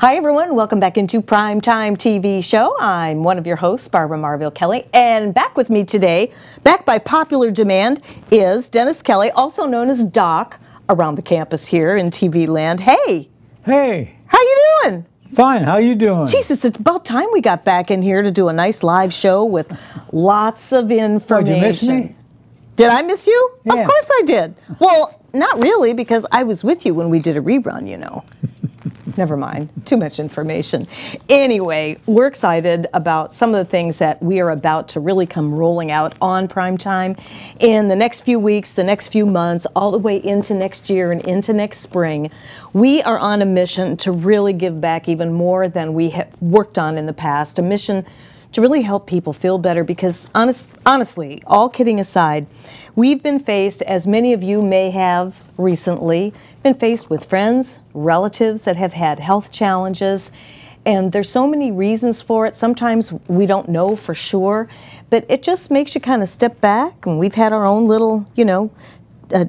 Hi everyone, welcome back into Primetime TV Show. I'm one of your hosts, Barbara Marville Kelly, and back with me today, back by popular demand, is Dennis Kelly, also known as Doc, around the campus here in TV land. Hey! Hey! How you doing? Fine, how you doing? Jesus, it's about time we got back in here to do a nice live show with lots of information. Did you miss me? Did I miss you? Yeah. Of course I did. Well, not really, because I was with you when we did a rerun, you know. Never mind. Too much information. Anyway, we're excited about some of the things that we are about to really come rolling out on Primetime in the next few weeks, the next few months, all the way into next year and into next spring. We are on a mission to really give back even more than we have worked on in the past, a mission to really help people feel better because honestly, all kidding aside, we've been faced, as many of you may have recently, been faced with friends, relatives that have had health challenges, and there's so many reasons for it. Sometimes we don't know for sure, but it just makes you kind of step back, and we've had our own little,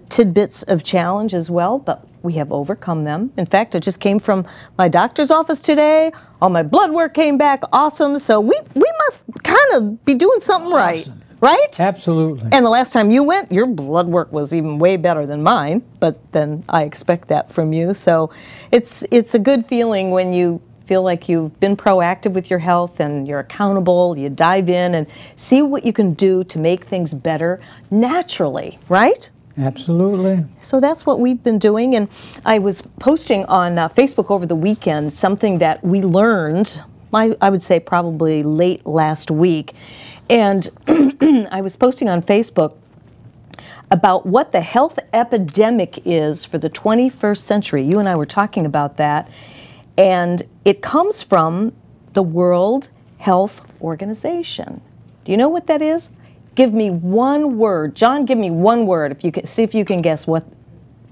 tidbits of challenge as well, but we have overcome them. In fact, I just came from my doctor's office today. All my blood work came back awesome, so we must kind of be doing something right. Awesome. Right? Absolutely. And the last time you went, your blood work was even way better than mine, but then I expect that from you. So it's a good feeling when you feel like you've been proactive with your health and you're accountable, you dive in and see what you can do to make things better naturally, right? Absolutely. So that's what we've been doing, and I was posting on Facebook over the weekend something that we learned, I would say probably late last week, and I was posting on Facebook about what the health epidemic is for the 21st century. You and I were talking about that, and it comes from the World Health Organization. Do you know what that is? Give me one word. John, give me one word if you can see if you can guess what.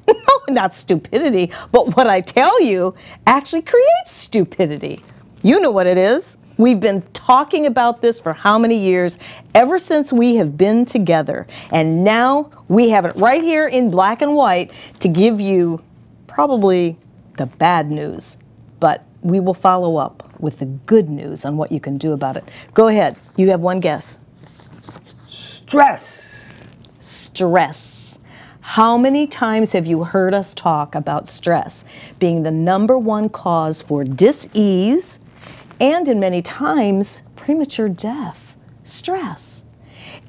No, not stupidity, but what I tell you actually creates stupidity. You know what it is. We've been talking about this for how many years? Ever since we have been together. And now we have it right here in black and white to give you probably the bad news. But we will follow up with the good news on what you can do about it. Go ahead. You have one guess. Stress. Stress. How many times have you heard us talk about stress being the #1 cause for dis-ease and in many times premature death? Stress.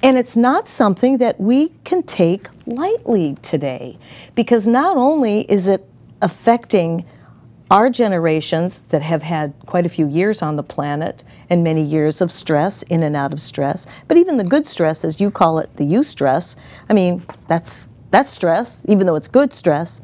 And it's not something that we can take lightly today, because not only is it affecting our generations that have had quite a few years on the planet and many years of stress, in and out of stress, but even the good stress, as you call it, the eustress, I mean, that's stress, even though it's good stress.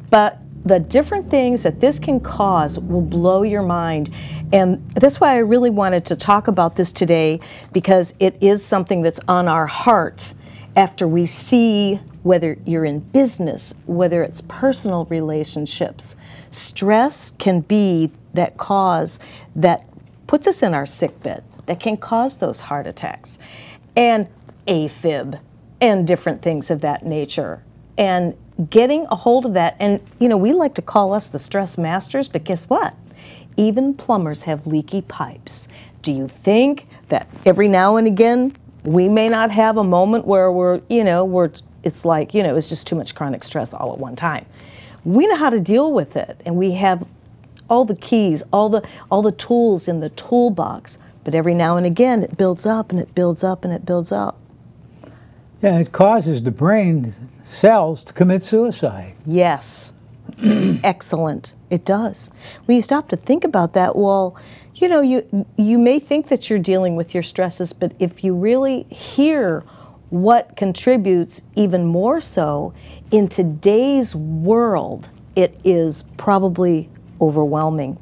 But the different things that this can cause will blow your mind. And that's why I really wanted to talk about this today, because it is something that's on our heart after we see, whether you're in business, whether it's personal relationships, stress can be that cause that puts us in our sick bed, that can cause those heart attacks, and AFib, and different things of that nature. And getting a hold of that, and we like to call us the stress masters, but guess what? Even plumbers have leaky pipes. Do you think that every now and again we may not have a moment where it's like, it's just too much chronic stress all at one time? We know how to deal with it, and we have all the keys, all the tools in the toolbox, but every now and again it builds up and it builds up and it builds up. Yeah, it causes the brain cells to commit suicide. Yes. Excellent. It does. When you stop to think about that, well, you may think that you're dealing with your stresses, but if you really hear what contributes even more so in today's world, it is probably overwhelming.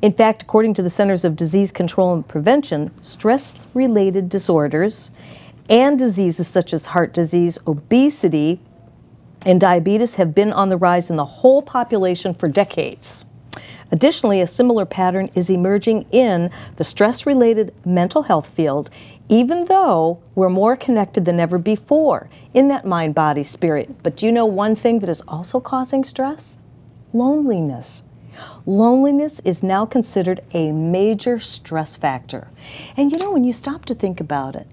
In fact, according to the Centers of Disease Control and Prevention, stress-related disorders and diseases such as heart disease, obesity, and diabetes have been on the rise in the whole population for decades. Additionally, a similar pattern is emerging in the stress-related mental health field, even though we're more connected than ever before in that mind, body, spirit. But do you know one thing that is also causing stress? Loneliness. Loneliness is now considered a major stress factor. And you know, when you stop to think about it,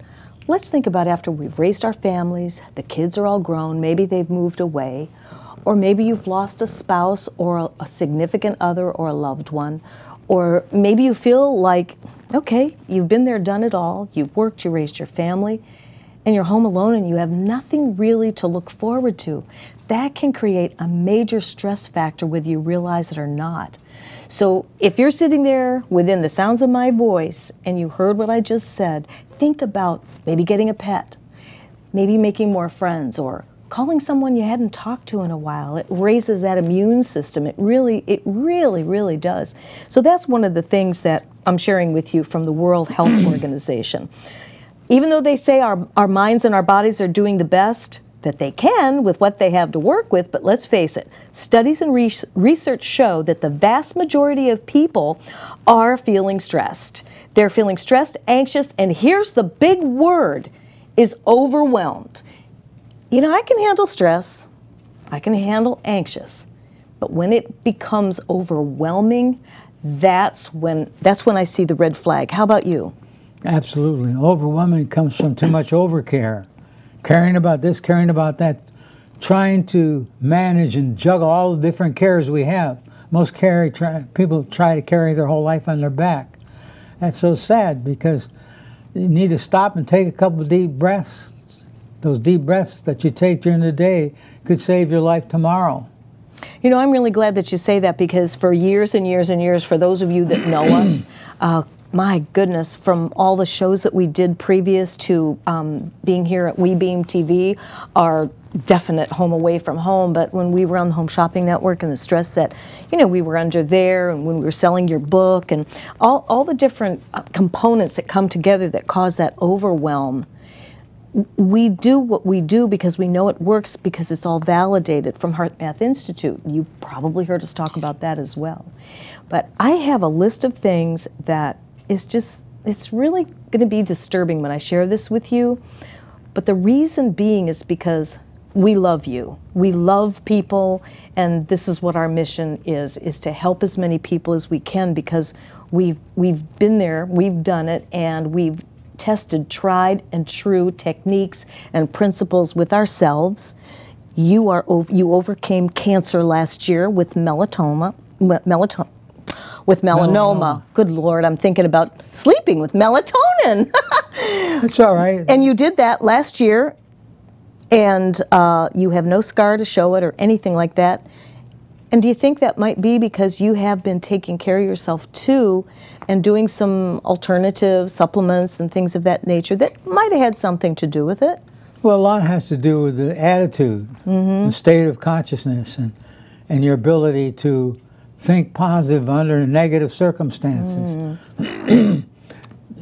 let's think about after we've raised our families, the kids are all grown, maybe they've moved away, or maybe you've lost a spouse or a significant other or a loved one, or maybe you feel like, okay, you've been there, done it all, you've worked, you raised your family, and you're home alone and you have nothing really to look forward to. That can create a major stress factor whether you realize it or not. So if you're sitting there within the sounds of my voice and you heard what I just said, think about maybe getting a pet, maybe making more friends, or calling someone you hadn't talked to in a while. It raises that immune system. It really does. So that's one of the things that I'm sharing with you from the World Health Organization. Even though they say our minds and our bodies are doing the best that they can with what they have to work with, but let's face it, studies and research show that the vast majority of people are feeling stressed. They're feeling stressed, anxious, and here's the big word, is overwhelmed. You know, I can handle stress, I can handle anxious, but when it becomes overwhelming, that's when I see the red flag. How about you? Absolutely. Overwhelming comes from too much overcare. Caring about this, caring about that, trying to manage and juggle all the different cares we have. Most people try to carry their whole life on their back. That's so sad because you need to stop and take a couple of deep breaths. Those deep breaths that you take during the day could save your life tomorrow. You know, I'm really glad that you say that because for years and years and years, for those of you that know us, my goodness, from all the shows that we did previous to being here at We Beam TV, our definite home away from home, but when we were on the Home Shopping Network and the stress that, you know, we were under there, and when we were selling your book and all the different components that come together that cause that overwhelm, we do what we do because we know it works because it's all validated from Heart Math Institute. You probably heard us talk about that as well. But I have a list of things that is just, it's really going to be disturbing when I share this with you. But the reason being is because we love you. We love people, and this is what our mission is to help as many people as we can because we've been there, we've done it, and we've tested tried and true techniques and principles with ourselves. You overcame cancer last year with melanoma. Good Lord, I'm thinking about sleeping with melatonin. It's all right. And you did that last year, and you have no scar to show it or anything like that. And do you think that might be because you have been taking care of yourself too and doing some alternative supplements and things of that nature that might have had something to do with it? Well, a lot has to do with the attitude, the state of consciousness, and your ability to think positive under negative circumstances.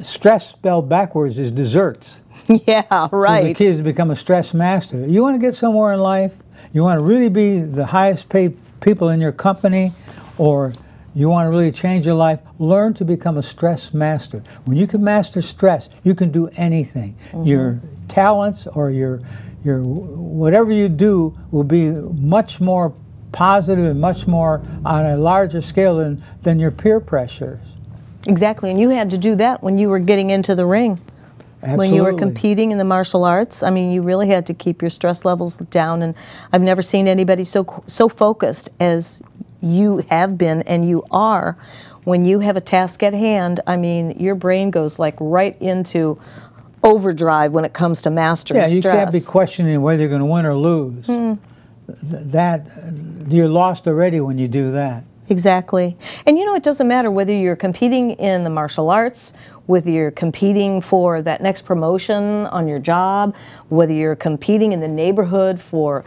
Stress spelled backwards is desserts. Yeah, right. So the key is to become a stress master. You want to get somewhere in life, you want to really be the highest paid people in your company, or you want to really change your life, learn to become a stress master. When you can master stress, you can do anything. Your talents or your whatever you do will be much more positive and much more on a larger scale than your peer pressures. Exactly, and you had to do that when you were getting into the ring. Absolutely. When you were competing in the martial arts, I mean, you really had to keep your stress levels down, and I've never seen anybody so focused as you have been and you are. When you have a task at hand, I mean, your brain goes like right into overdrive when it comes to mastering stress. Yeah, you can't be questioning whether you're going to win or lose. That you're lost already when you do that. Exactly. And you know, it doesn't matter whether you're competing in the martial arts, whether you're competing for that next promotion on your job, whether you're competing in the neighborhood for,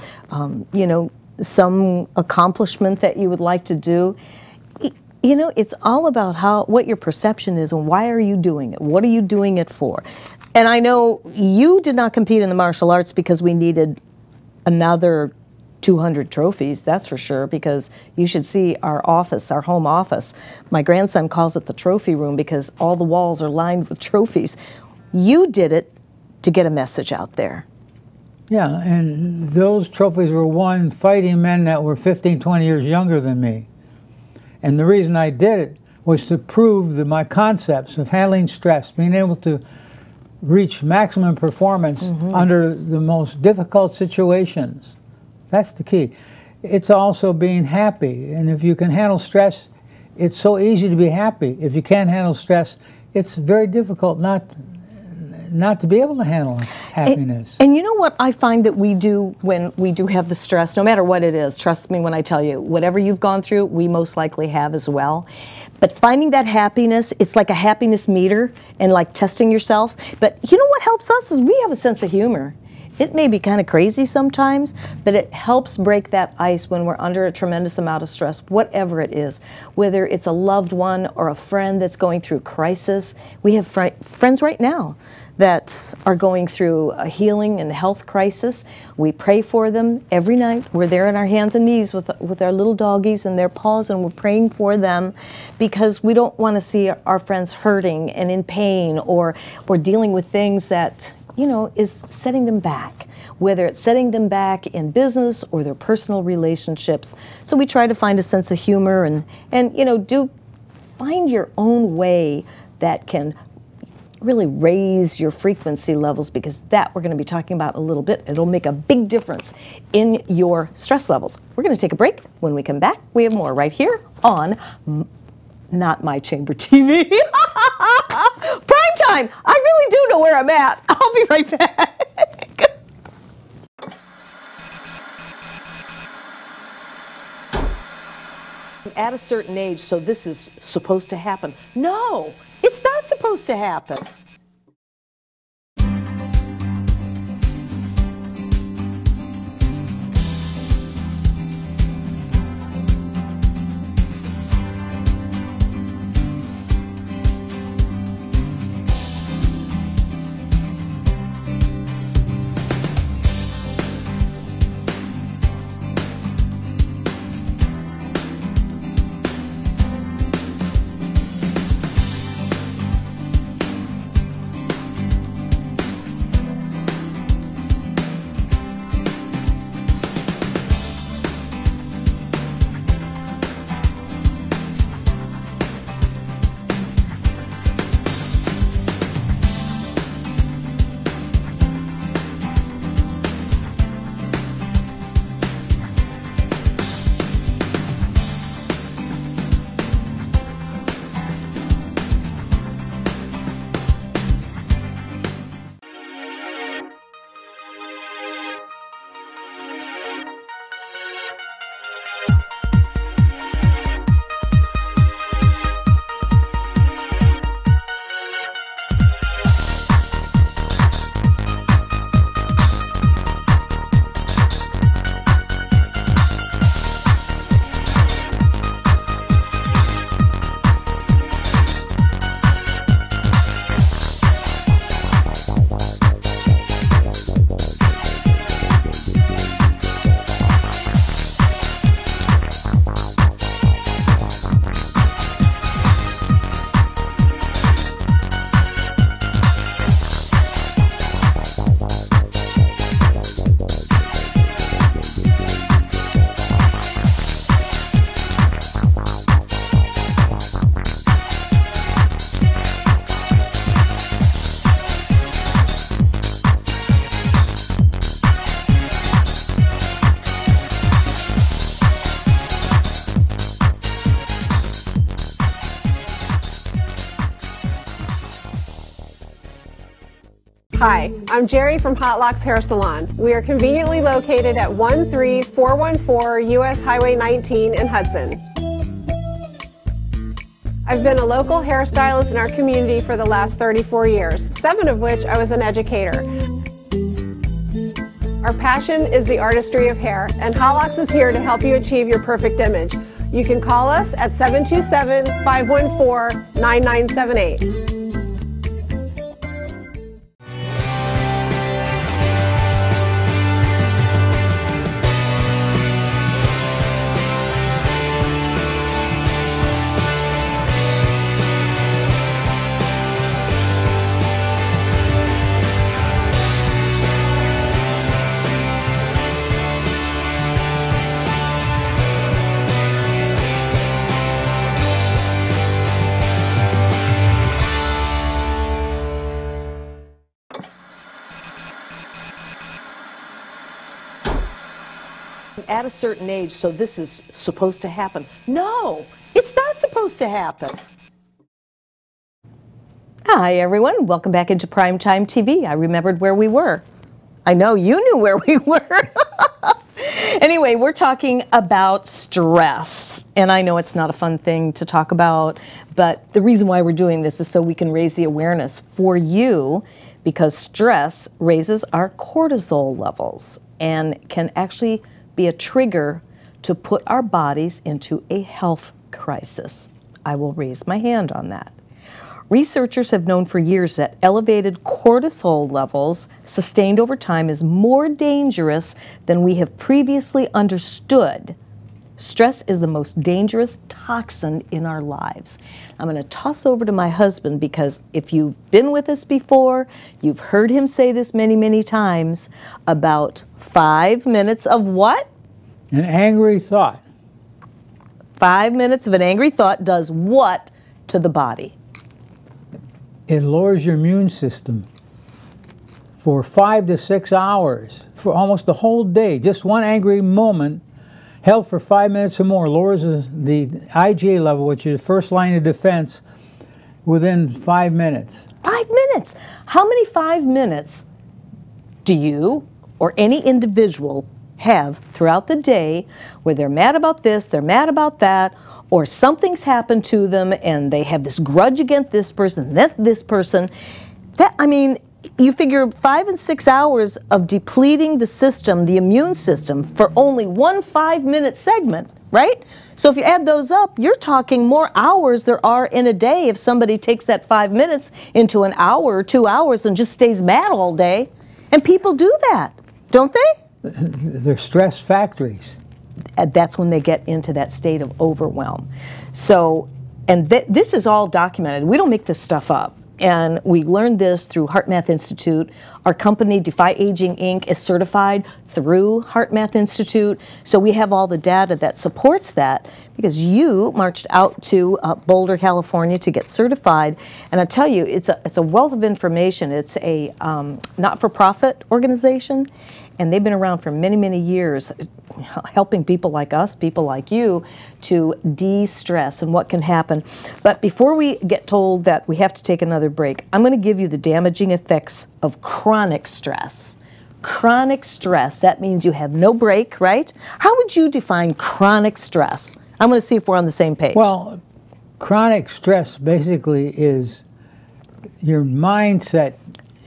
you know, some accomplishment that you would like to do. You know, it's all about what your perception is and why are you doing it? What are you doing it for? And I know you did not compete in the martial arts because we needed another 200 trophies, that's for sure, because you should see our office, our home office. My grandson calls it the trophy room because all the walls are lined with trophies. You did it to get a message out there. Yeah, and those trophies were won fighting men that were 15, 20 years younger than me. And the reason I did it was to prove that my concepts of handling stress, being able to reach maximum performance under the most difficult situations. That's the key. It's also being happy. And if you can handle stress, it's so easy to be happy. If you can't handle stress, it's very difficult not to be able to handle happiness. And you know what I find that we do when we do have the stress, no matter what it is, trust me when I tell you, whatever you've gone through, we most likely have as well. But finding that happiness, it's like a happiness meter and like testing yourself. But you know what helps us is we have a sense of humor. It may be kind of crazy sometimes, but it helps break that ice when we're under a tremendous amount of stress, whatever it is. Whether it's a loved one or a friend that's going through crisis. We have friends right now that are going through a healing and health crisis. We pray for them every night. We're there on our hands and knees with our little doggies and their paws, and we're praying for them because we don't want to see our friends hurting and in pain or dealing with things that, you know, is setting them back, whether it's setting them back in business or their personal relationships. So we try to find a sense of humor and you know, find your own way that can really raise your frequency levels, because that we're going to be talking about a little bit. It'll make a big difference in your stress levels. We're going to take a break. When we come back, we have more right here on Not My Chamber TV. Prime time! I really do know where I'm at. I'll be right back. At a certain age, so this is supposed to happen. No, it's not supposed to happen. Hi, I'm Jerry from Hot Locks Hair Salon. We are conveniently located at 13414 US Highway 19 in Hudson. I've been a local hairstylist in our community for the last 34 years, 7 of which I was an educator. Our passion is the artistry of hair, and Hot Locks is here to help you achieve your perfect image. You can call us at 727-514-9978. at a certain age, so this is supposed to happen. No, it's not supposed to happen. Hi, everyone. Welcome back into Primetime TV. I remembered where we were. I know you knew where we were. Anyway, we're talking about stress. And I know it's not a fun thing to talk about, but the reason why we're doing this is so we can raise the awareness for you, because stress raises our cortisol levels and can actually be a trigger to put our bodies into a health crisis. I will raise my hand on that. Researchers have known for years that elevated cortisol levels sustained over time is more dangerous than we have previously understood. Stress is the most dangerous toxin in our lives. I'm going to toss over to my husband, because if you've been with us before, you've heard him say this many, many times about 5 minutes of what? An angry thought. 5 minutes of an angry thought does what to the body? It lowers your immune system for 5 to 6 hours, for almost the whole day. Just one angry moment held for 5 minutes or more lowers the IgA level, which is the first line of defense, within 5 minutes. 5 minutes? How many 5 minutes do you or any individual have throughout the day where they're mad about this, they're mad about that, or something's happened to them and they have this grudge against this person, this person? That, I mean, you figure 5 and 6 hours of depleting the system, the immune system, for only one 5-minute segment, right? So if you add those up, you're talking more hours there are in a day if somebody takes that 5 minutes into an hour or 2 hours and just stays mad all day. And people do that, don't they? They're stress factories. That's when they get into that state of overwhelm. So, and this is all documented. We don't make this stuff up. And we learned this through HeartMath Institute. Our company, Defy Aging Inc., is certified through HeartMath Institute. So we have all the data that supports that, because you marched out to Boulder, California to get certified. And I tell you, it's a wealth of information. It's a not-for-profit organization, and they've been around for many, many years, helping people like us, people like you, to de-stress and what can happen. But before we get told that we have to take another break, I'm going to give you the damaging effects of chronic stress. Chronic stress, that means you have no break, right? How would you define chronic stress? I'm going to see if we're on the same page. Well, chronic stress basically is your mindset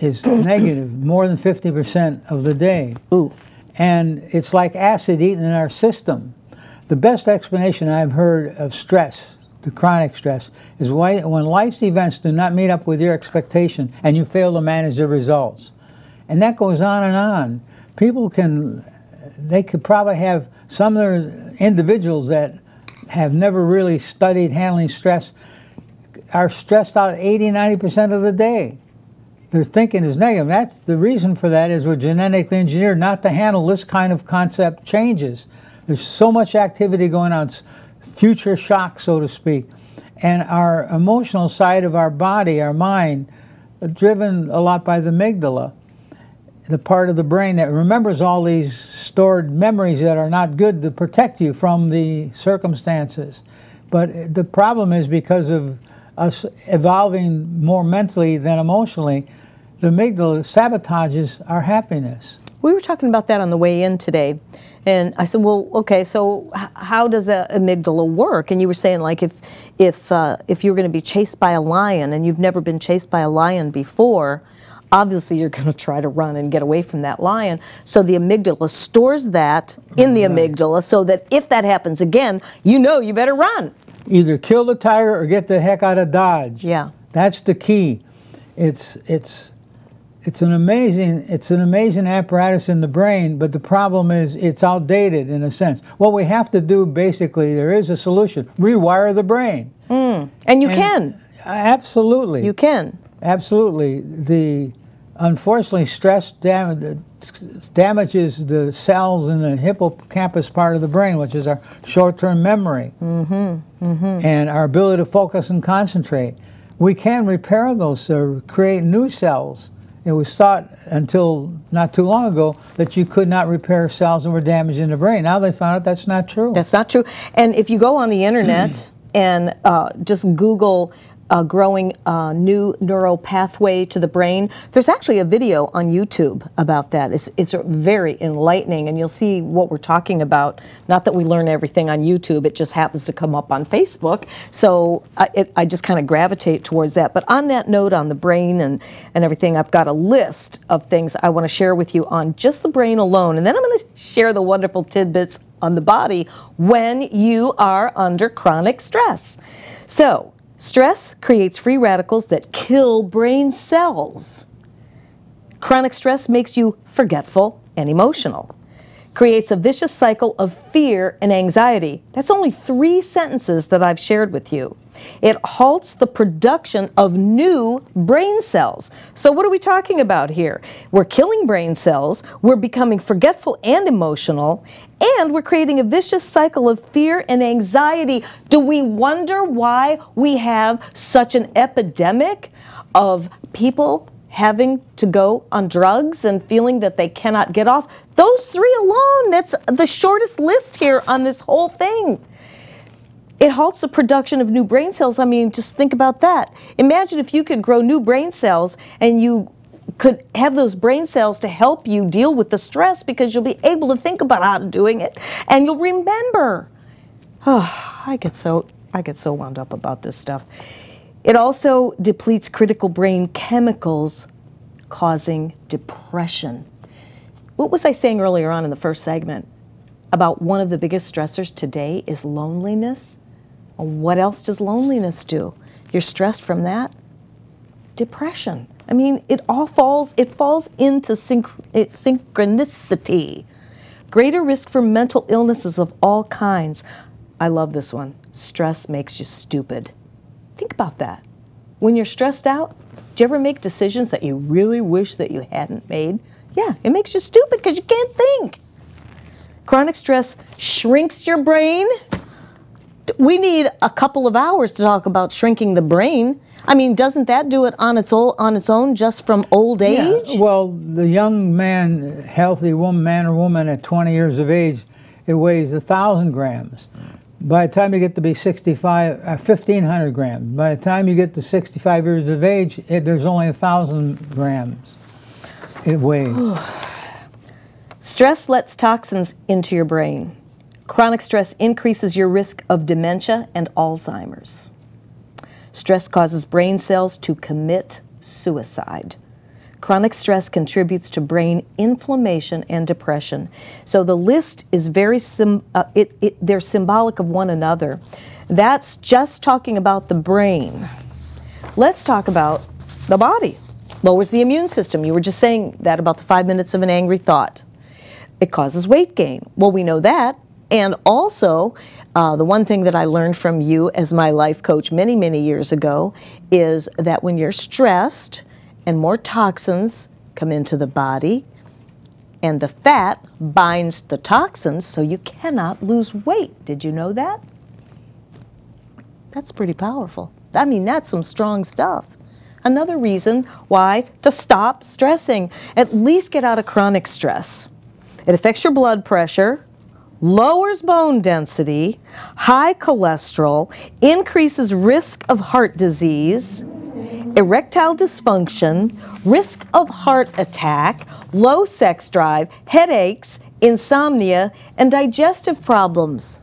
is negative more than 50% of the day. Ooh. And it's like acid eating in our system. The best explanation I've heard of stress, the chronic stress, is when life's events do not meet up with your expectation and you fail to manage the results. And that goes on and on. People they could probably have some of their individuals that have never really studied handling stress are stressed out 80–90% of the day. Their thinking is negative. That's the reason for that is we're genetically engineered not to handle this kind of concept changes. There's so much activity going on, future shock, so to speak. And our emotional side of our body, our mind, driven a lot by the amygdala, the part of the brain that remembers all these stored memories that are not good to protect you from the circumstances. But the problem is, because of us evolving more mentally than emotionally, the amygdala sabotages our happiness. We were talking about that on the way in today. And I said, well, okay, so how does the amygdala work? And you were saying, like, if you're going to be chased by a lion and you've never been chased by a lion before, obviously you're going to try to run and get away from that lion. So the amygdala stores that in the amygdala so that if that happens again, you know you better run. Either kill the tiger or get the heck out of Dodge. Yeah. That's the key. It's an amazing apparatus in the brain, but the problem is it's outdated in a sense. What we have to do, basically, there is a solution: rewire the brain. And you can. Absolutely. You can. Absolutely. Unfortunately, stress damages the cells in the hippocampus part of the brain, which is our short-term memory and our ability to focus and concentrate. We can repair those or create new cells It was thought until not too long ago that you could not repair cells that were damaged in the brain. Now they found out that's not true. That's not true. And if you go on the internet and just Google growing new neural pathway to the brain, there's actually a video on YouTube about that. It's very enlightening, and you'll see what we're talking about. Not that we learn everything on YouTube, it just happens to come up on Facebook, so I just kind of gravitate towards that. But on that note, on the brain and everything, I've got a list of things I want to share with you on just the brain alone, and then I'm going to share the wonderful tidbits on the body when you are under chronic stress. So, stress creates free radicals that kill brain cells. Chronic stress makes you forgetful and emotional. Creates a vicious cycle of fear and anxiety. That's only 3 sentences that I've shared with you. It halts the production of new brain cells. So what are we talking about here? We're killing brain cells, we're becoming forgetful and emotional, and we're creating a vicious cycle of fear and anxiety. Do we wonder why we have such an epidemic of people having to go on drugs and feeling that they cannot get off? Those 3 alone, that's the shortest list here on this whole thing. It halts the production of new brain cells. I mean, just think about that. Imagine if you could grow new brain cells and you could have those brain cells to help you deal with the stress, because you'll be able to think about how to doing it and you'll remember. Oh, I get so wound up about this stuff. It also depletes critical brain chemicals, causing depression. What was I saying earlier on in the first segment about one of the biggest stressors today is loneliness? What else does loneliness do? You're stressed from that? Depression. I mean, it falls into synchronicity. Greater risk for mental illnesses of all kinds. I love this one. Stress makes you stupid. Think about that. When you're stressed out, do you ever make decisions that you really wish that you hadn't made? Yeah, it makes you stupid because you can't think. Chronic stress shrinks your brain. We need a couple of hours to talk about shrinking the brain. I mean, doesn't that do it on its own just from old age? Yeah, well, the young man, healthy woman, man or woman at 20 years of age, it weighs 1,000 grams. By the time you get to be 65, 1,500 grams. By the time you get to 65 years of age, there's only 1,000 grams it weighs. Stress lets toxins into your brain. Chronic stress increases your risk of dementia and Alzheimer's. Stress causes brain cells to commit suicide. Chronic stress contributes to brain inflammation and depression. So the list is very they're symbolic of one another. That's just talking about the brain. Let's talk about the body. Lowers the immune system. You were just saying that about the 5 minutes of an angry thought. It causes weight gain. Well, we know that. And also, the one thing that I learned from you as my life coach many, many years ago is that when you're stressed and more toxins come into the body, and the fat binds the toxins, so you cannot lose weight. Did you know that? That's pretty powerful. I mean, that's some strong stuff. Another reason why to stop stressing. At least get out of chronic stress. It affects your blood pressure, lowers bone density, high cholesterol, increases risk of heart disease, erectile dysfunction, risk of heart attack, low sex drive, headaches, insomnia, and digestive problems.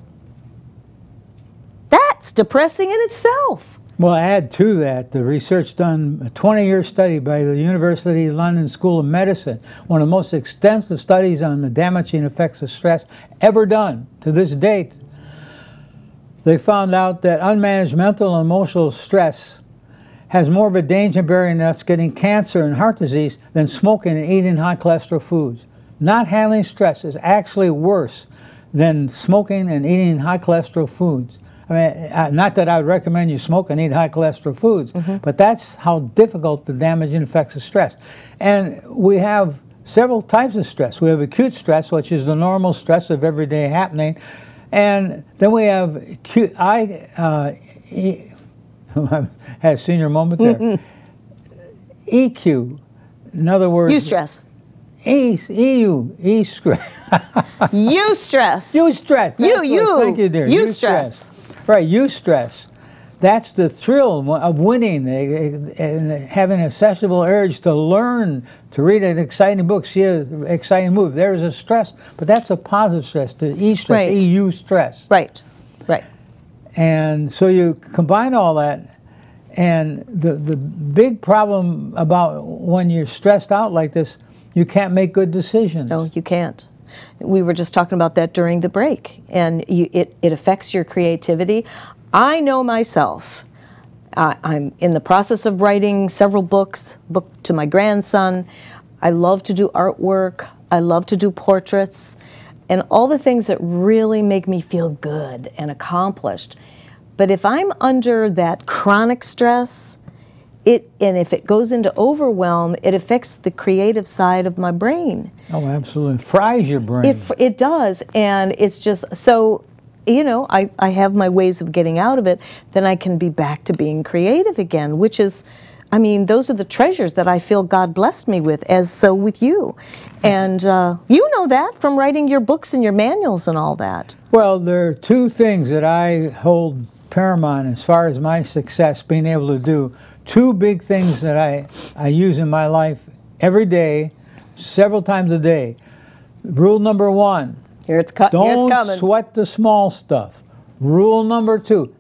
That's depressing in itself. Well, add to that the research done, a 20-year study by the University of London School of Medicine, one of the most extensive studies on the damaging effects of stress ever done to this date. They found out that unmanaged mental and emotional stress has more of a danger barrier in us getting cancer and heart disease than smoking and eating high cholesterol foods. Not handling stress is actually worse than smoking and eating high cholesterol foods. I mean, not that I would recommend you smoke and eat high cholesterol foods, but that's how difficult the damaging effects of stress. And we have several types of stress. We have acute stress, which is the normal stress of everyday happening. And then we have acute, I had a senior moment there. EQ, In other words, Eustress. Eustress. Eustress. Eustress. Thank you, dear. Eustress. Right, eustress. That's the thrill of winning and having an insatiable urge to learn, to read an exciting book, see an exciting movie. There's a stress, but that's a positive stress, the E-stress, Right. EU stress. Right, right. And so you combine all that, and the big problem about when you're stressed out like this, you can't make good decisions. No, you can't. We were just talking about that during the break, and it affects your creativity. I know myself. I'm in the process of writing several books, book to my grandson. I love to do artwork. I love to do portraits, and all the things that really make me feel good and accomplished. But if I'm under that chronic stress, and if it goes into overwhelm, it affects the creative side of my brain. Oh, absolutely. Fries your brain. It does, and it's just so, you know, I have my ways of getting out of it, then I can be back to being creative again, which is, I mean, those are the treasures that I feel God blessed me with, as so with you. And you know that from writing your books and your manuals and all that. Well, there are two things that I hold paramount as far as my success, being able to do two big things that I use in my life every day, several times a day. Rule number one, don't sweat the small stuff. Rule number two,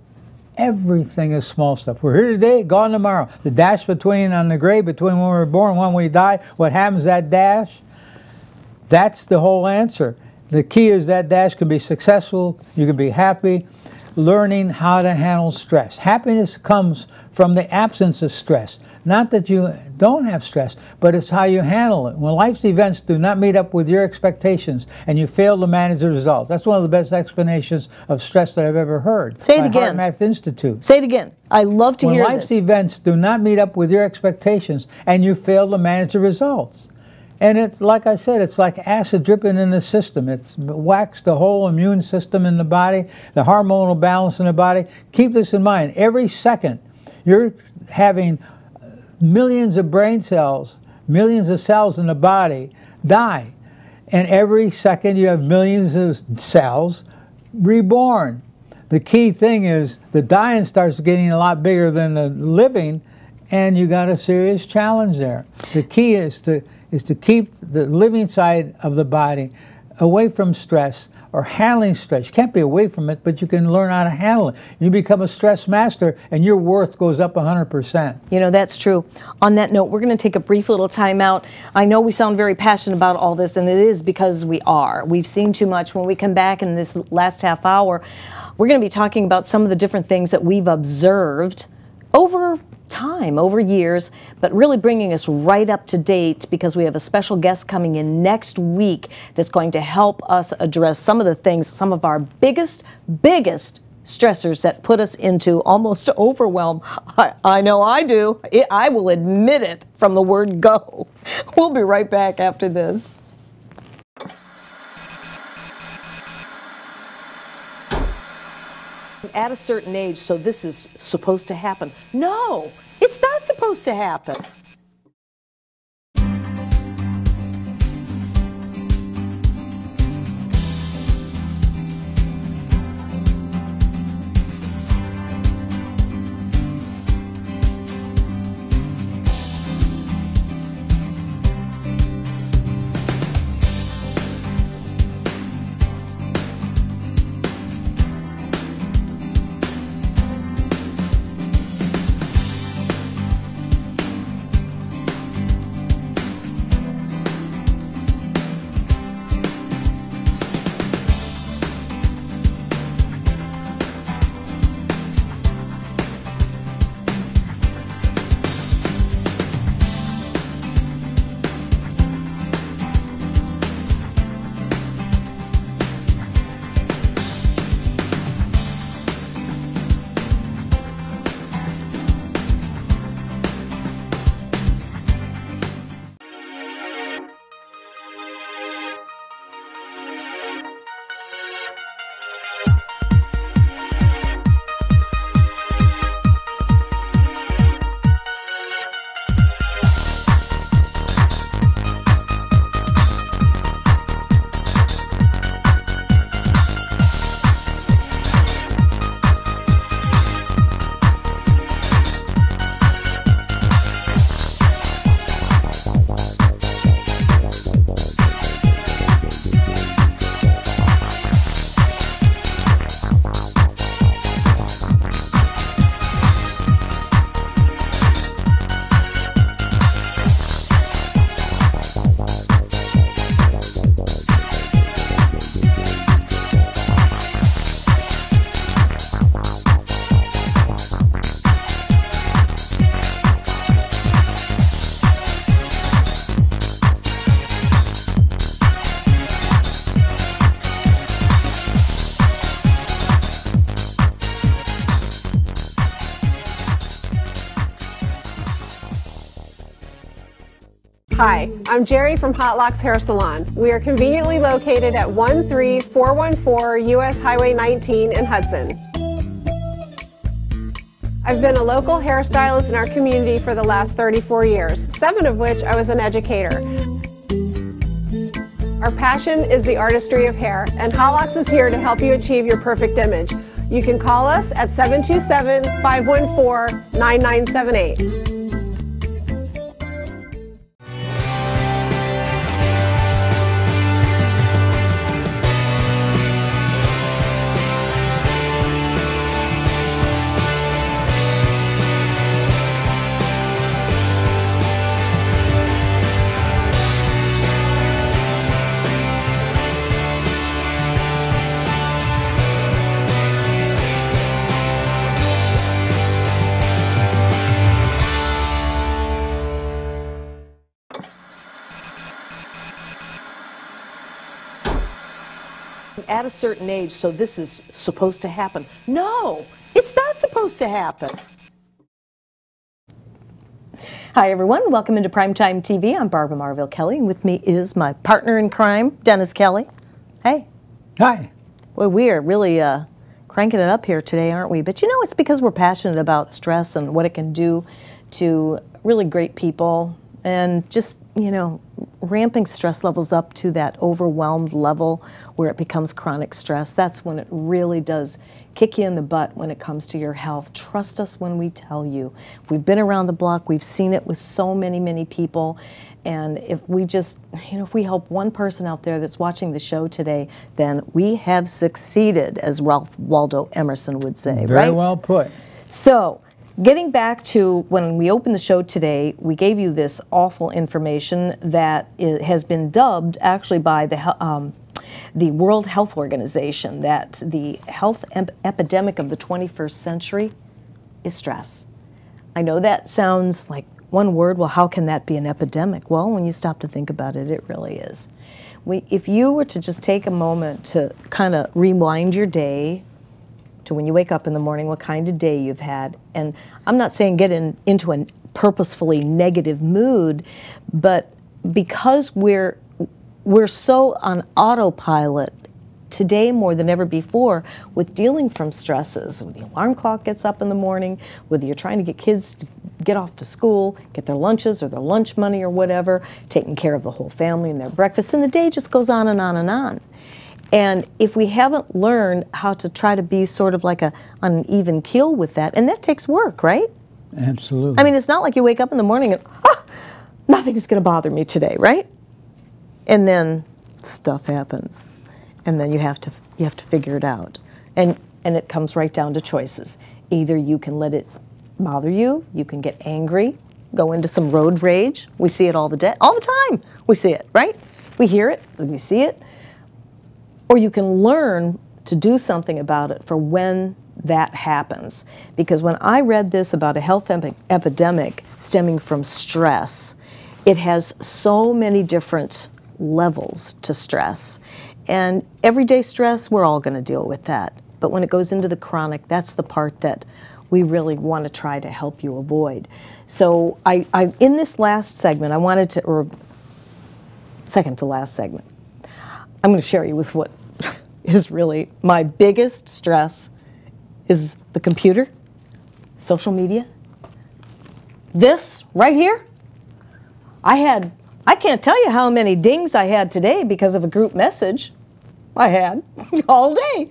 everything is small stuff. We're here today, gone tomorrow. The dash on the grave between when we were born and when we die, what happens that dash? That's the whole answer. The key is that dash can be successful, you can be happy. Learning how to handle stress. Happiness comes from the absence of stress. Not that you don't have stress, but it's how you handle it. When life's events do not meet up with your expectations and you fail to manage the results. That's one of the best explanations of stress that I've ever heard. Say it again. HeartMath Institute. Say it again. I love to hear this. When life's events do not meet up with your expectations and you fail to manage the results. And it's, like I said, it's like acid dripping in the system. It's whacks the whole immune system in the body, the hormonal balance in the body. Keep this in mind. Every second, you're having millions of brain cells, millions of cells in the body die. And every second, you have millions of cells reborn. The key thing is the dying starts getting a lot bigger than the living, and you got a serious challenge there. The key is to keep the living side of the body away from stress or handling stress. You can't be away from it, but you can learn how to handle it. You become a stress master and your worth goes up 100%. You know, that's true. On that note, we're going to take a brief little time out. I know we sound very passionate about all this, and it is because we are. We've seen too much. When we come back in this last half hour, we're going to be talking about some of the different things that we've observed over time, over years, but really bringing us right up to date, because we have a special guest coming in next week that's going to help us address some of the things, some of our biggest stressors that put us into almost overwhelm. I know I do. I will admit it from the word go. We'll be right back after this. At a certain age, so this is supposed to happen. No, it's not supposed to happen. Hi, I'm Jerry from Hot Locks Hair Salon. We are conveniently located at 13414 US Highway 19 in Hudson. I've been a local hairstylist in our community for the last 34 years, 7 of which I was an educator. Our passion is the artistry of hair, and Hot Locks is here to help you achieve your perfect image. You can call us at 727-514-9978. At a certain age, so this is supposed to happen. No, it's not supposed to happen. Hi everyone, welcome into Primetime TV. I'm Barbara Marville Kelly, and with me is my partner in crime, Dennis Kelly. Hey. Hi. Well, we are really cranking it up here today, aren't we? But you know, it's because we're passionate about stress and what it can do to really great people, and just, you know, ramping stress levels up to that overwhelmed level where it becomes chronic stress. That's when it really does kick you in the butt when it comes to your health. Trust us when we tell you. We've been around the block. We've seen it with so many, many people. And if we just, you know, if we help one person out there that's watching the show today, then we have succeeded, as Ralph Waldo Emerson would say, right? Very well put. So, getting back to when we opened the show today, we gave you this awful information that has been dubbed actually by the World Health Organization, that the health epidemic of the 21st century is stress. I know that sounds like one word. Well, how can that be an epidemic? Well, when you stop to think about it, it really is. If you were to just take a moment to kind of rewind your day, to when you wake up in the morning, what kind of day you've had. And I'm not saying get into a purposefully negative mood, but because we're so on autopilot today more than ever before with dealing from stresses. When the alarm clock gets up in the morning, whether you're trying to get kids to get off to school, get their lunches or their lunch money or whatever, taking care of the whole family and their breakfast, and the day just goes on and on and on. And if we haven't learned how to try to be sort of like on an even keel with that, and that takes work, right? Absolutely. I mean, it's not like you wake up in the morning and, nothing's going to bother me today, right? And then stuff happens, and then you have to figure it out. And it comes right down to choices. Either you can let it bother you, you can get angry, go into some road rage. We see it all the time. We see it, right? We hear it, we see it. Or you can learn to do something about it for when that happens. Because when I read this about a health epidemic stemming from stress, it has so many different levels to stress. And everyday stress, we're all going to deal with that. But when it goes into the chronic, that's the part that we really want to try to help you avoid. So I in this last segment, I wanted to, or second to last segment, I'm going to share you with what is really my biggest stress is the computer, social media. This right here, I can't tell you how many dings I had today because of a group message I had all day.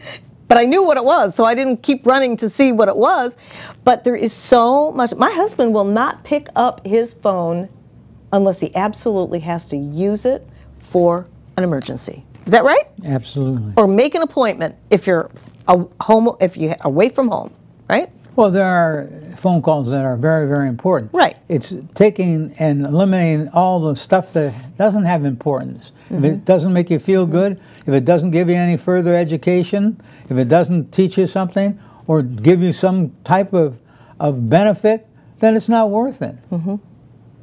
But I knew what it was, so I didn't keep running to see what it was. But there is so much. My husband will not pick up his phone unless he absolutely has to use it for an emergency. Is that right? Absolutely. Or make an appointment if you're away from home, right? Well, there are phone calls that are very, very important. Right. It's taking and eliminating all the stuff that doesn't have importance. If it doesn't make you feel good, if it doesn't give you any further education, if it doesn't teach you something or give you some type of benefit, then it's not worth it.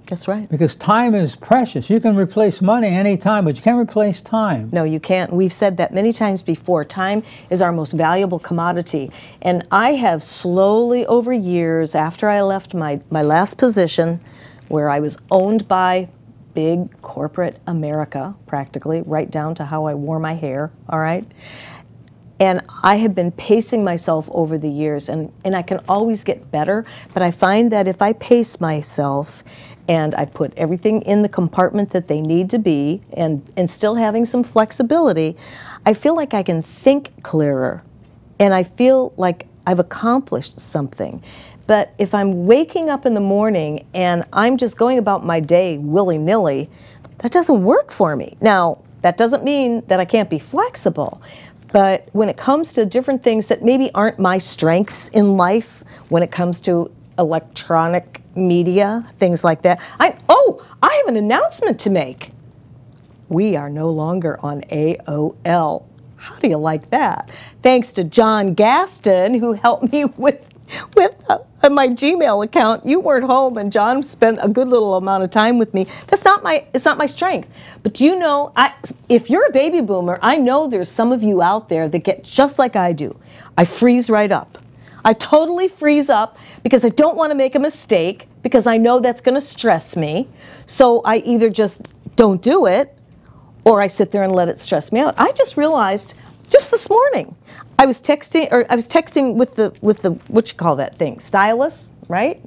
That's right. Because time is precious. You can replace money anytime, but you can't replace time. No, you can't. We've said that many times before. Time is our most valuable commodity. And I have slowly over years, after I left my last position, where I was owned by big corporate America, practically, right down to how I wore my hair, all right? And I have been pacing myself over the years, and I can always get better, but I find that if I pace myself and I put everything in the compartment that they need to be, and still having some flexibility, I feel like I can think clearer, and I feel like I've accomplished something. But if I'm waking up in the morning and I'm just going about my day willy-nilly, that doesn't work for me. Now, that doesn't mean that I can't be flexible, but when it comes to different things that maybe aren't my strengths in life, when it comes to electronic media, things like that, I have an announcement to make. We are no longer on AOL. How do you like that? Thanks to John Gaston, who helped me with my Gmail account. You weren't home, and John spent a good little amount of time with me. It's not my strength. But do you know, if you're a baby boomer, I know there's some of you out there that get just like I do. I freeze right up. I totally freeze up because I don't want to make a mistake, because I know that's going to stress me. So I either just don't do it, or I sit there and let it stress me out. I just realized just this morning, I was texting with the what you call that thing, stylus, right?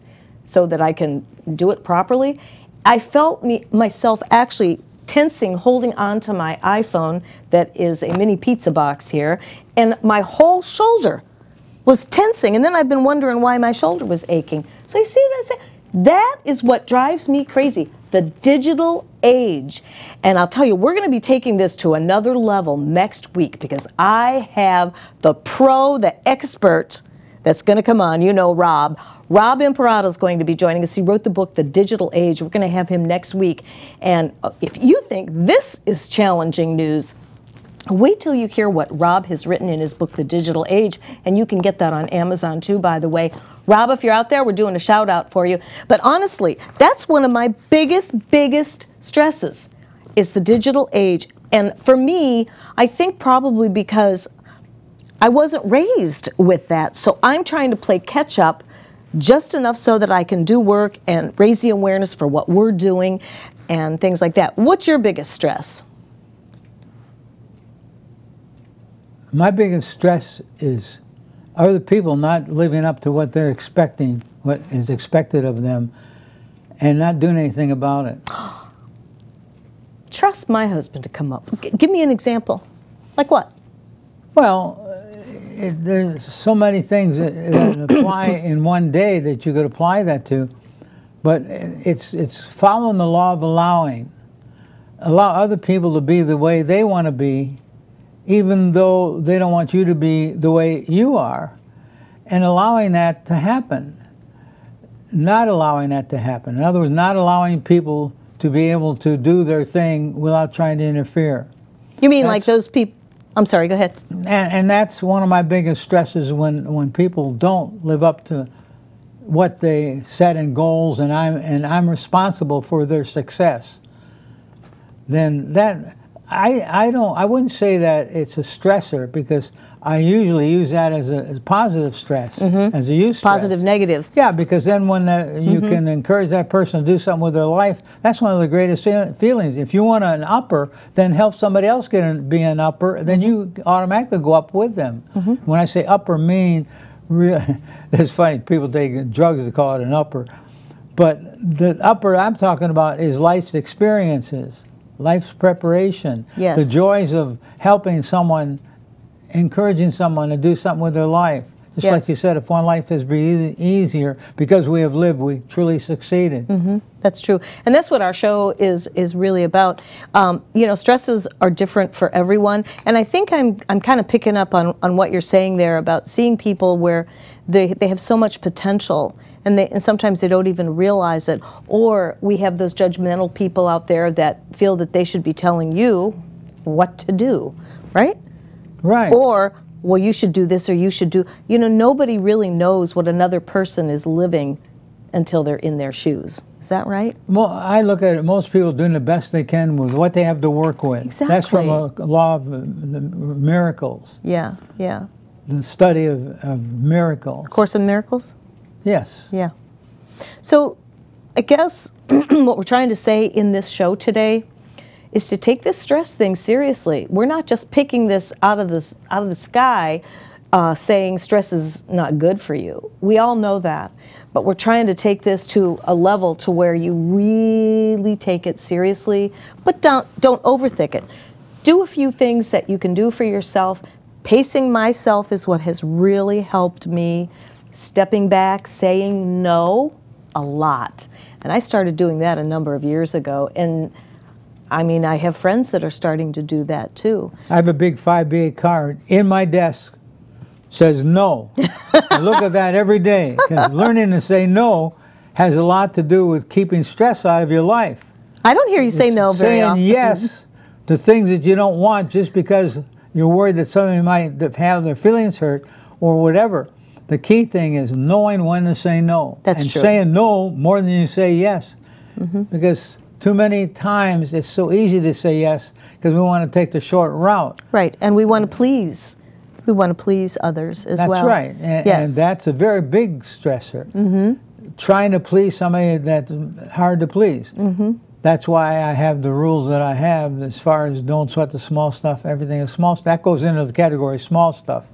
So that I can do it properly. I felt myself actually tensing, holding on to my iPhone that is a mini pizza box here, and my whole shoulder was tensing, and then I've been wondering why my shoulder was aching. So you see what I said? That is what drives me crazy, the digital age. And I'll tell you, we're going to be taking this to another level next week, because I have the pro, the expert that's going to come on. You know, Rob Imparato is going to be joining us. He wrote the book, The Digital Age. We're going to have him next week. And if you think this is challenging news, wait till you hear what Rob has written in his book, The Digital Age, and you can get that on Amazon too, by the way. Rob, if you're out there, we're doing a shout out for you. But honestly, that's one of my biggest stresses, is the digital age. And for me, I think probably because I wasn't raised with that. So I'm trying to play catch up just enough so that I can do work and raise the awareness for what we're doing and things like that. What's your biggest stress? My biggest stress is other people not living up to what they're expecting, what is expected of them, and not doing anything about it. Trust my husband to come up. Give me an example. Like what? Well, there's so many things that apply in one day that you could apply that to, but it's following the law of allowing. Allow other people to be the way they want to be, even though they don't want you to be the way you are, and allowing that to happen. Not allowing that to happen. In other words, not allowing people to be able to do their thing without trying to interfere. You mean like those people? I'm sorry, go ahead. And that's one of my biggest stresses, when people don't live up to what they set in goals, and I'm responsible for their success. Then that I wouldn't say that it's a stressor, because I usually use that as a positive stress, as a use stress. Positive, negative. Yeah, because then when you can encourage that person to do something with their life, that's one of the greatest feelings. If you want an upper, then help somebody else be an upper, then you automatically go up with them. When I say upper, it's funny, people take drugs to call it an upper. But the upper I'm talking about is life's experiences, life's preparation, the joys of helping someone, encouraging someone to do something with their life. Just like you said, if one life has been easier, because we have lived, we truly succeeded. That's true. And that's what our show is really about. You know, stresses are different for everyone. And I think I'm kind of picking up on what you're saying there about seeing people where they have so much potential, and sometimes they don't even realize it. Or we have those judgmental people out there that feel that they should be telling you what to do, right? Right. Or, well, you should do this, or you should do, you know, nobody really knows what another person is living until they're in their shoes. Is that right? Well, I look at it, most people doing the best they can with what they have to work with. Exactly. That's from a law of the miracles. Yeah, yeah. The study of miracles. Course in Miracles? Yes. Yeah. So I guess what we're trying to say in this show today is to take this stress thing seriously. We're not just picking this out of the sky, saying stress is not good for you. We all know that, but we're trying to take this to a level to where you really take it seriously, but don't overthink it. Do a few things that you can do for yourself. Pacing myself is what has really helped me. Stepping back, saying no a lot. And I started doing that a number of years ago. And I mean, I have friends that are starting to do that too. I have a big 5BA card in my desk, says no. I look at that every day, because learning to say no has a lot to do with keeping stress out of your life. I don't hear you say no very often. Saying yes to things that you don't want just because you're worried that somebody might have their feelings hurt or whatever. The key thing is knowing when to say no. That's and true. saying no more than you say yes. Because too many times it's so easy to say yes because we want to take the short route. Right, and we want to please. We want to please others as well. That's right, and that's a very big stressor. Trying to please somebody that's hard to please. That's why I have the rules that I have as far as don't sweat the small stuff, everything is small stuff. That goes into the category of small stuff.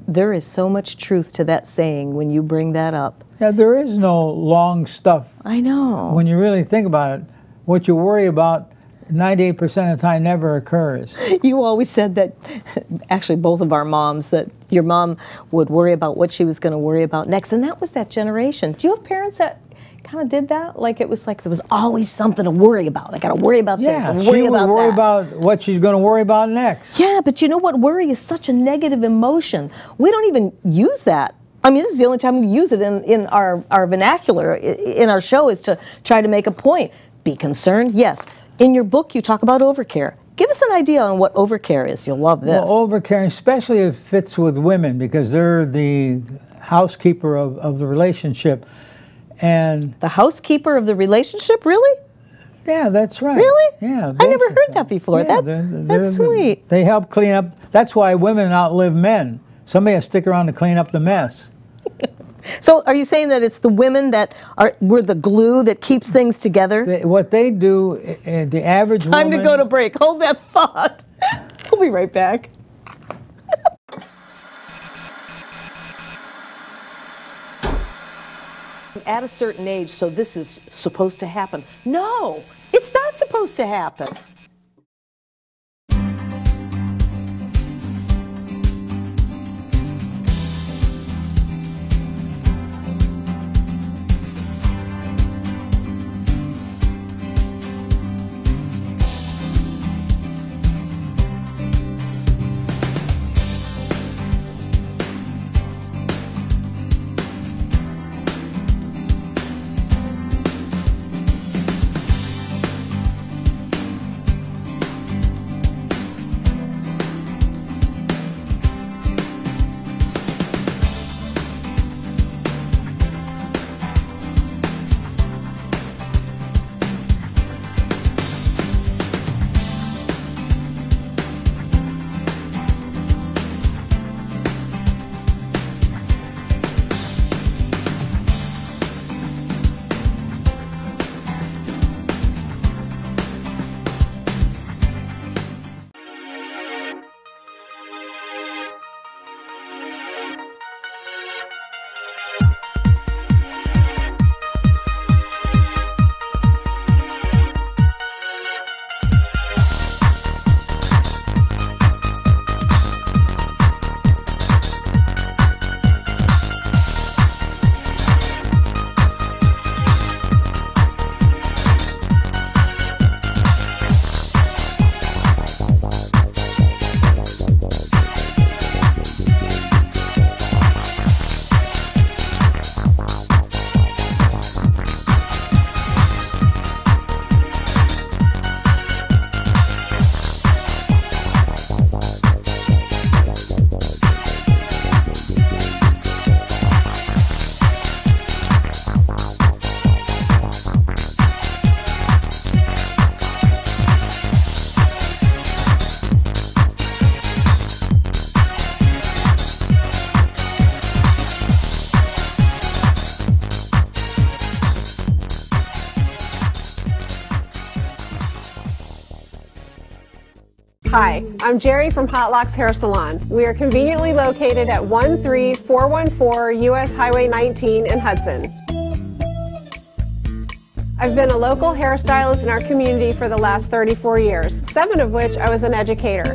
There is so much truth to that saying when you bring that up. Yeah, there is no long stuff. I know. When you really think about it, what you worry about 98% of the time never occurs. You always said that, actually both of our moms, that your mom would worry about what she was going to worry about next, and that was that generation. Do you have parents that kind of did that? Like it was like there was always something to worry about. I got to worry about this and worry about that. She would worry about what she's going to worry about next. Yeah, but you know what? Worry is such a negative emotion. We don't even use that. I mean, this is the only time we use it in our vernacular, in our show, is to try to make a point. Be concerned, yes. In your book, you talk about overcare. Give us an idea on what overcare is. You'll love this. Well, overcaring, especially if it fits with women, because they're the housekeeper of the relationship. And the housekeeper of the relationship, really? Yeah, that's right. Really? Yeah. I never heard that before. Yeah, that's sweet. They help clean up. That's why women outlive men. Somebody has to stick around to clean up the mess. So are you saying that it's the women that were the glue that keeps things together? What they do, the average It's time woman... to go to break. Hold that thought. We'll be right back. At a certain age, so this is supposed to happen. No, it's not supposed to happen. Hi, I'm Jerry from Hot Locks Hair Salon. We are conveniently located at 13414 US Highway 19 in Hudson. I've been a local hairstylist in our community for the last 34 years, 7 of which I was an educator.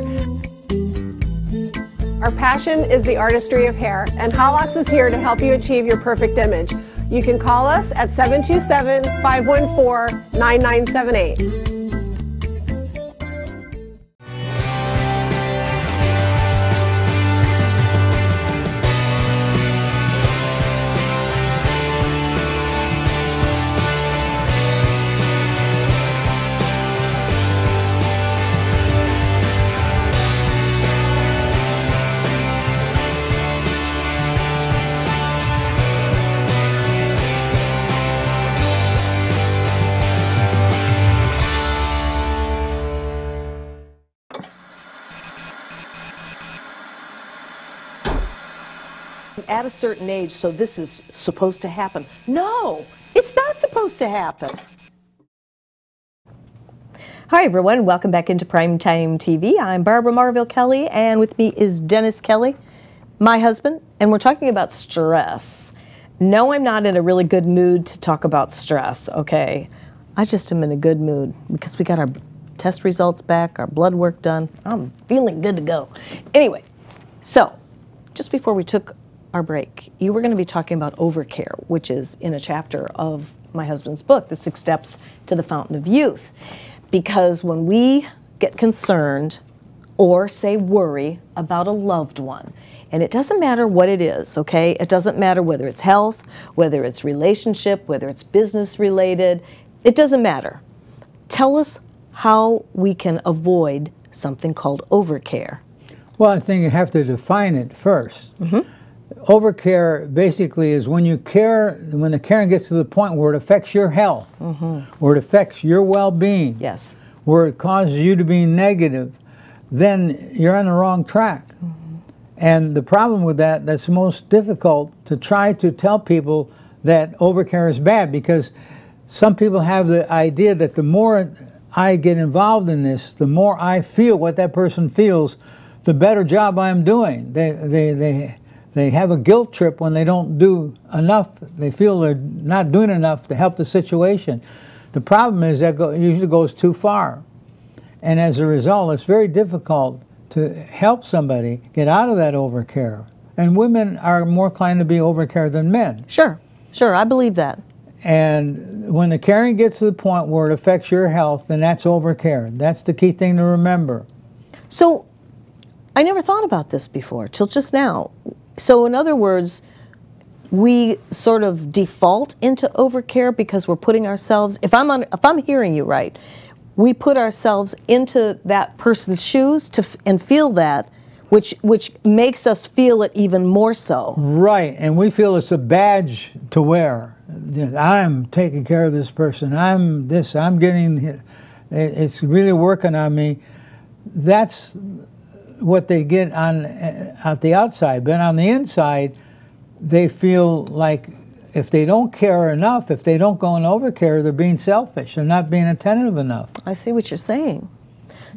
Our passion is the artistry of hair, and Hot Locks is here to help you achieve your perfect image. You can call us at 727-514-9978. At a certain age, so this is supposed to happen. No, it's not supposed to happen. Hi everyone, welcome back into Primetime TV. I'm Barbara Marville Kelly, and with me is Dennis Kelly, my husband, and we're talking about stress. No, I'm not in a really good mood to talk about stress, okay? I just am in a good mood because we got our test results back, our blood work done. I'm feeling good to go. Anyway, so just before we took our break, you were going to be talking about overcare, which is in a chapter of my husband's book, The 6 Steps to the Fountain of Youth. Because when we get concerned or say worry about a loved one, and it doesn't matter what it is, okay? It doesn't matter whether it's health, whether it's relationship, whether it's business related, it doesn't matter. Tell us how we can avoid something called overcare. Well, I think you have to define it first. Overcare basically is when you care, when the caring gets to the point where it affects your health, where it affects your well-being, Yes. where it causes you to be negative, then you're on the wrong track. And the problem with that, that's most difficult to try to tell people that overcare is bad, because some people have the idea that the more I get involved in this, the more I feel what that person feels, the better job I'm doing. They have a guilt trip when they don't do enough. They feel they're not doing enough to help the situation. The problem is that usually goes too far. And as a result, it's very difficult to help somebody get out of that overcare. And women are more inclined to be overcare than men. Sure, I believe that. And when the caring gets to the point where it affects your health, then that's overcare. That's the key thing to remember. So, I never thought about this before, till just now. So in other words, we sort of default into overcare because we're putting ourselves, if I'm hearing you right, we put ourselves into that person's shoes and feel that, which makes us feel it even more so. Right, and we feel it's a badge to wear. I'm taking care of this person. I'm getting, it's really working on me. That's what they get at the outside, but on the inside, they feel like if they don't care enough, if they don't go in overcare, they're being selfish. They're not being attentive enough. I see what you're saying.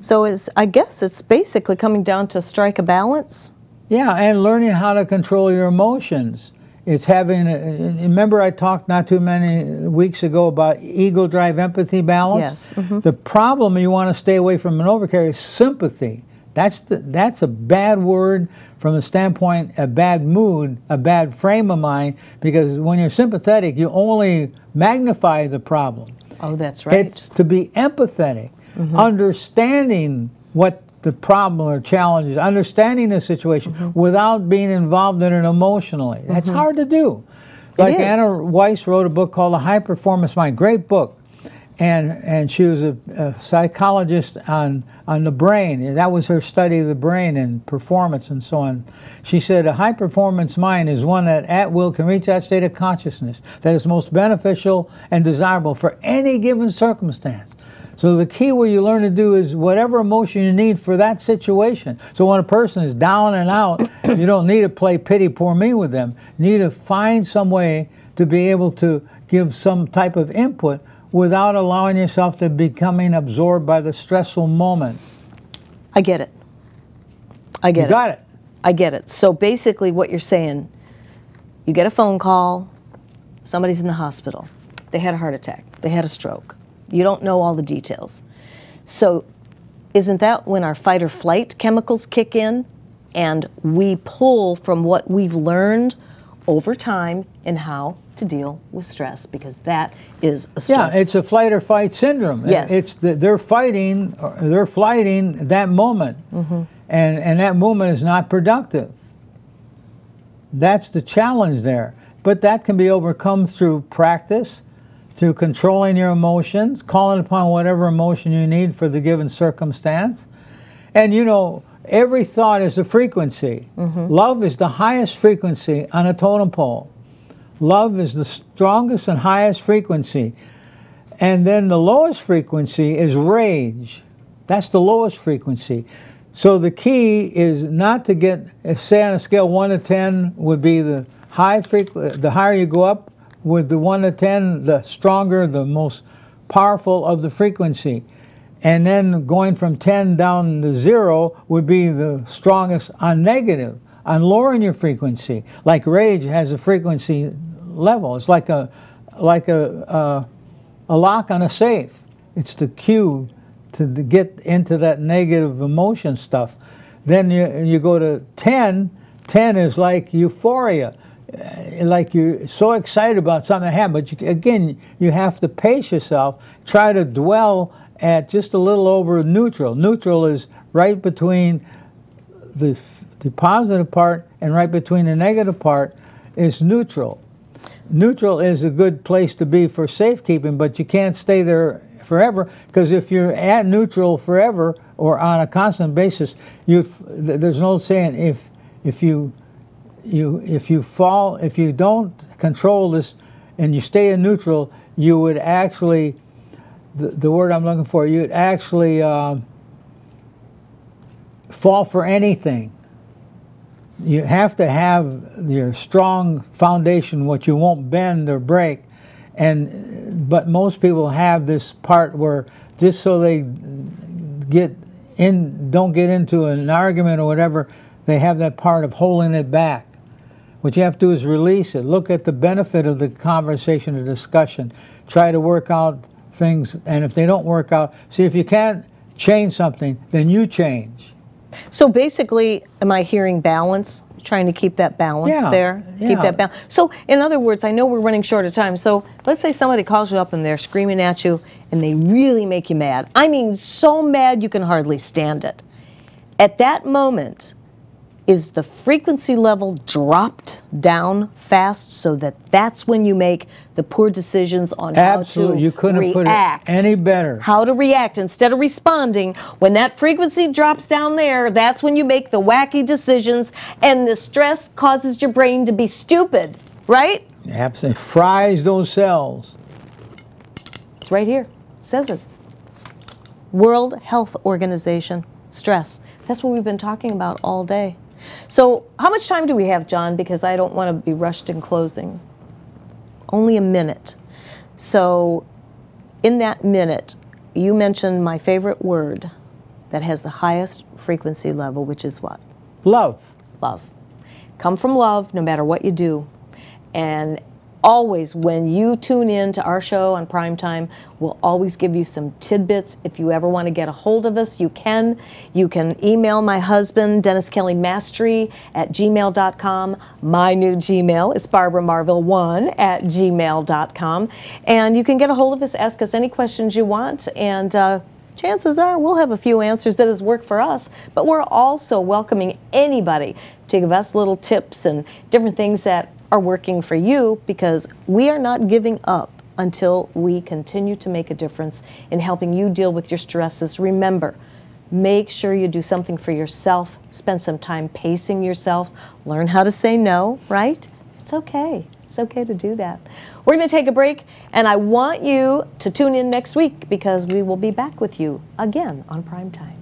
So I guess it's basically coming down to strike a balance? Yeah, and learning how to control your emotions. It's having, remember I talked not too many weeks ago about ego drive empathy balance? Yes. The problem you want to stay away from an overcare is sympathy. That's a bad word from the standpoint, a bad mood, a bad frame of mind, because when you're sympathetic, you only magnify the problem. Oh, that's right. It's to be empathetic, understanding what the problem or challenge is, understanding the situation without being involved in it emotionally. That's hard to do. Like Anna Weiss wrote a book called The High Performance Mind, great book. And she was a psychologist on the brain. And that was her study of the brain and performance and so on. She said a high-performance mind is one that at will can reach that state of consciousness that is most beneficial and desirable for any given circumstance. So the key what you learn to do is whatever emotion you need for that situation. So when a person is down and out, you don't need to play pity poor me with them. You need to find some way to be able to give some type of input without allowing yourself to becoming absorbed by the stressful moment. I get it. I get it. You got it. I get it. So basically what you're saying, you get a phone call, somebody's in the hospital, they had a heart attack, they had a stroke. You don't know all the details. So isn't that when our fight or flight chemicals kick in and we pull from what we've learned over time in how to deal with stress, because that is a stress. Yeah, it's a flight or fight syndrome. Yes. They're flighting that moment, and that moment is not productive. That's the challenge there. But that can be overcome through practice, through controlling your emotions, calling upon whatever emotion you need for the given circumstance. And you know, every thought is a frequency. Love is the highest frequency on a totem pole. Love is the strongest and highest frequency. And then the lowest frequency is rage. That's the lowest frequency. So the key is not to get, say on a scale 1 to 10 would be the high frequency. The higher you go up with the 1 to 10, the stronger, the most powerful of the frequency. And then going from 10 down to 0 would be the strongest on negative, on lowering your frequency. Like rage has a frequency level. It's like a lock on a safe. It's the cue to get into that negative emotion stuff. Then you go to 10. 10 is like euphoria. Like you're so excited about something that happened. But again, you have to pace yourself. Try to dwell at just a little over neutral. Neutral is right between the positive part and right between the negative part is neutral. Neutral is a good place to be for safekeeping, but you can't stay there forever, because if you're at neutral forever or on a constant basis, there's an old saying, if you don't control this and you stay in neutral, you would actually, the word I'm looking for, you'd actually fall for anything. You have to have your strong foundation, what you won't bend or break. But most people have this part where just so they don't get into an argument or whatever, they have that part of holding it back. What you have to do is release it. Look at the benefit of the conversation or discussion. Try to work out things, and if they don't work out, see if you can't change something, then you change. So basically, am I hearing balance? Trying to keep that balance there? Yeah. Keep that balance. So in other words, I know we're running short of time. So let's say somebody calls you up and they're screaming at you and they really make you mad. I mean, so mad you can hardly stand it. At that moment, is the frequency level dropped down fast so that's when you make the poor decisions on Absolutely. how to You couldn't react? put it any better. How to react instead of responding. When that frequency drops down there, that's when you make the wacky decisions, and the stress causes your brain to be stupid, right? Absolutely. Fries those cells. It's right here. It says it. World Health Organization, stress. That's what we've been talking about all day. So how much time do we have, John? Because I don't want to be rushed in closing. Only a minute. So in that minute, you mentioned my favorite word that has the highest frequency level, which is what? Love. Love. Come from love, no matter what you do. And always, when you tune in to our show on Primetime, we'll always give you some tidbits. If you ever want to get a hold of us, you can. You can email my husband, Dennis Kelly Mastery, at gmail.com. My new Gmail is barbaramarville1 at gmail.com. And you can get a hold of us, ask us any questions you want, and chances are we'll have a few answers that has worked for us, but we're also welcoming anybody to give us little tips and different things that are working for you, because we are not giving up until we continue to make a difference in helping you deal with your stresses. Remember, make sure you do something for yourself, spend some time pacing yourself, learn how to say no, right? It's okay. It's okay to do that. We're going to take a break, and I want you to tune in next week because we will be back with you again on Primetime.